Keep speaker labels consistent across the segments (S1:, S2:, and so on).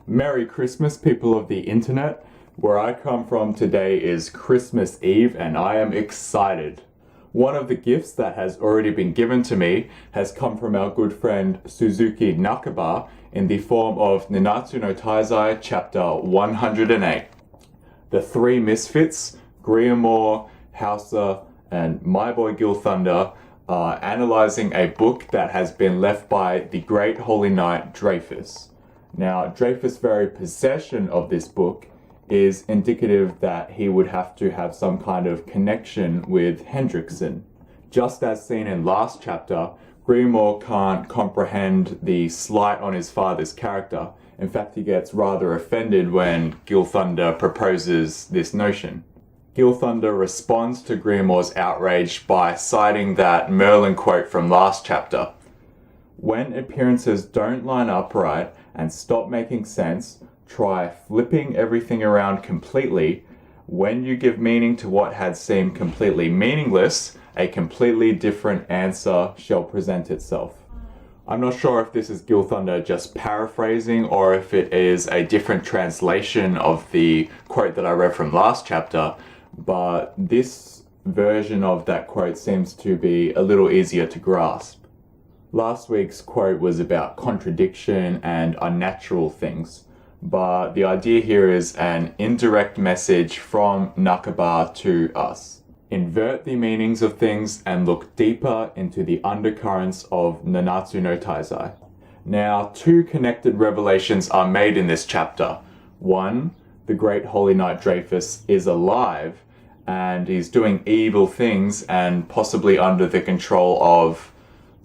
S1: Merry Christmas, people of the internet. Where I come from today is Christmas Eve and I am excited. One of the gifts that has already been given to me has come from our good friend Suzuki Nakaba in the form of Nanatsu no Taizai chapter 108. The three misfits, Griamore, Hauser, and my boy Gil Thunder are analysing a book that has been left by the great holy knight Dreyfus. Now, Dreyfus' very possession of this book is indicative that he would have to have some kind of connection with Hendrickson. Just as seen in last chapter, Griamore can't comprehend the slight on his father's character. In fact, he gets rather offended when Gil Thunder proposes this notion. Gil Thunder responds to Griamore's outrage by citing that Merlin quote from last chapter. When appearances don't line up right and stop making sense, try flipping everything around completely. When you give meaning to what had seemed completely meaningless, a completely different answer shall present itself. I'm not sure if this is Gil Thunder just paraphrasing or if it is a different translation of the quote that I read from last chapter, but this version of that quote seems to be a little easier to grasp. Last week's quote was about contradiction and unnatural things, but the idea here is an indirect message from Nakaba to us. Invert the meanings of things and look deeper into the undercurrents of Nanatsu no Taizai. Now, two connected revelations are made in this chapter. One, the great holy knight Dreyfus is alive and he's doing evil things and possibly under the control of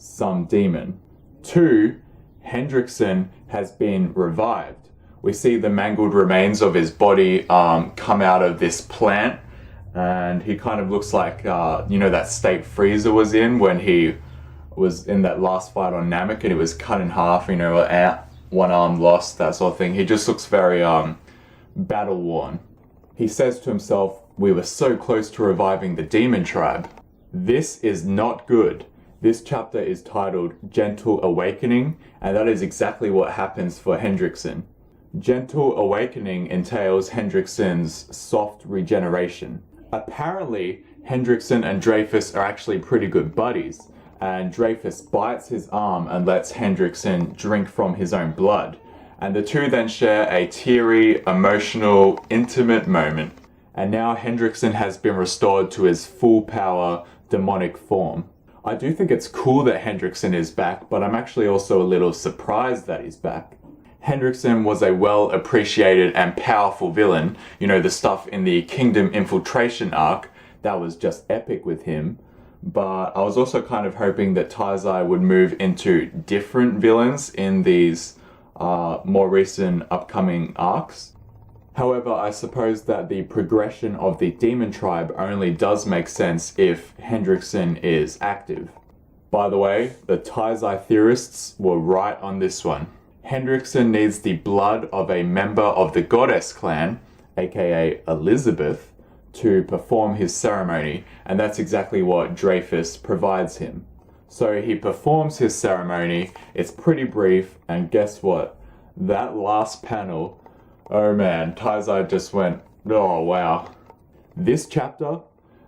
S1: some demon. Two, Hendrickson has been revived. We see the mangled remains of his body come out of this plant, and he kind of looks like, that state Frieza was in when he was in that last fight on Namek and he was cut in half, one arm lost, that sort of thing. He just looks very battle worn. He says to himself, we were so close to reviving the demon tribe. This is not good. This chapter is titled Gentle Awakening, and that is exactly what happens for Hendrickson. Gentle Awakening entails Hendrickson's soft regeneration. Apparently, Hendrickson and Dreyfus are actually pretty good buddies, and Dreyfus bites his arm and lets Hendrickson drink from his own blood, and the two then share a teary, emotional, intimate moment, and now Hendrickson has been restored to his full power, demonic form. I do think it's cool that Hendrickson is back, but I'm actually also a little surprised that he's back. Hendrickson was a well-appreciated and powerful villain, the stuff in the Kingdom Infiltration arc, that was just epic with him. But I was also kind of hoping that Taizai would move into different villains in these more recent upcoming arcs. However, I suppose that the progression of the demon tribe only does make sense if Hendrickson is active. By the way, the Taizai theorists were right on this one. Hendrickson needs the blood of a member of the Goddess clan, aka Elizabeth, to perform his ceremony, and that's exactly what Dreyfus provides him. So he performs his ceremony, it's pretty brief, and guess what? That last panel, oh man, Taizai just went, oh wow. This chapter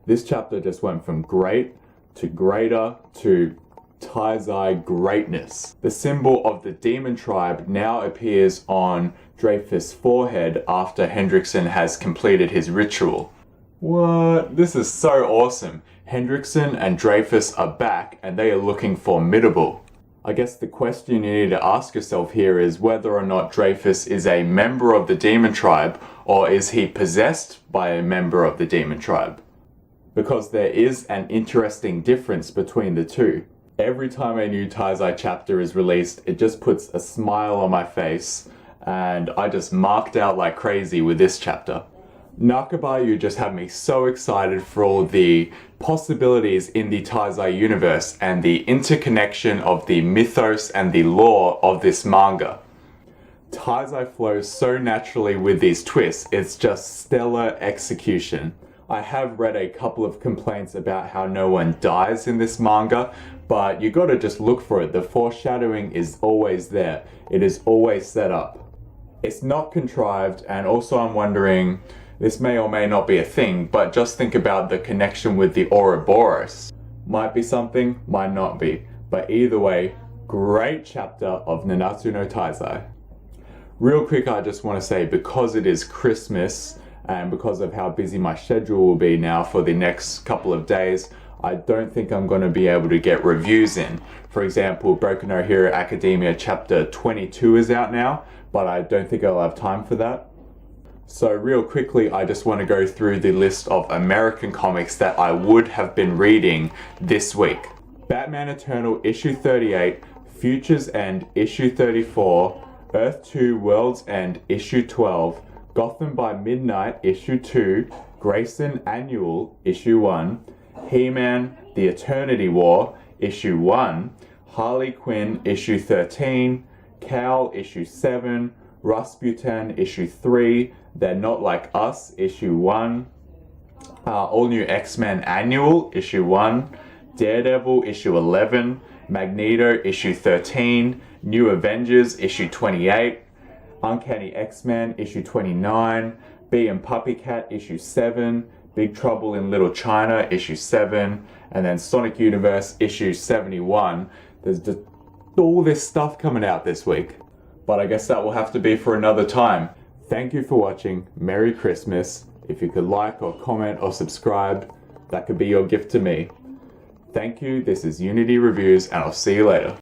S1: just went from great to greater to Taizai greatness. The symbol of the demon tribe now appears on Dreyfus' forehead after Hendrickson has completed his ritual. What? This is so awesome. Hendrickson and Dreyfus are back and they are looking formidable. I guess the question you need to ask yourself here is whether or not Dreyfus is a member of the demon tribe or is he possessed by a member of the demon tribe? Because there is an interesting difference between the two. Every time a new Taizai chapter is released, it just puts a smile on my face, and I just marked out like crazy with this chapter. Nakaba, you just have me so excited for all the possibilities in the Taizai universe and the interconnection of the mythos and the lore of this manga. Taizai flows so naturally with these twists, it's just stellar execution. I have read a couple of complaints about how no one dies in this manga, but you gotta just look for it. The foreshadowing is always there. It is always set up. It's not contrived, and also I'm wondering, this may or may not be a thing, but just think about the connection with the Ouroboros. Might be something, might not be, but either way, great chapter of Nanatsu no Taizai. Real quick, I just want to say, because it is Christmas, and because of how busy my schedule will be now for the next couple of days, I don't think I'm going to be able to get reviews in. For example, Boku no Hero Academia chapter 22 is out now, but I don't think I'll have time for that. So real quickly, I just want to go through the list of American comics that I would have been reading this week. Batman Eternal issue 38, Futures End issue 34, Earth 2 World's End issue 12, Gotham by Midnight issue 2, Grayson Annual issue 1, He-Man The Eternity War issue 1, Harley Quinn issue 13, Cowl issue 7, Rasputin issue 3, They're Not Like Us issue 1, All New X-Men Annual issue 1, Daredevil issue 11, Magneto issue 13, New Avengers issue 28, Uncanny X-Men issue 29, Bee and Puppycat issue 7, Big Trouble in Little China issue 7, and then Sonic Universe issue 71. There's just all this stuff coming out this week. But I guess that will have to be for another time. Thank you for watching. Merry Christmas. If you could like or comment or subscribe, that could be your gift to me. Thank you. This is Unity Reviews, and I'll see you later.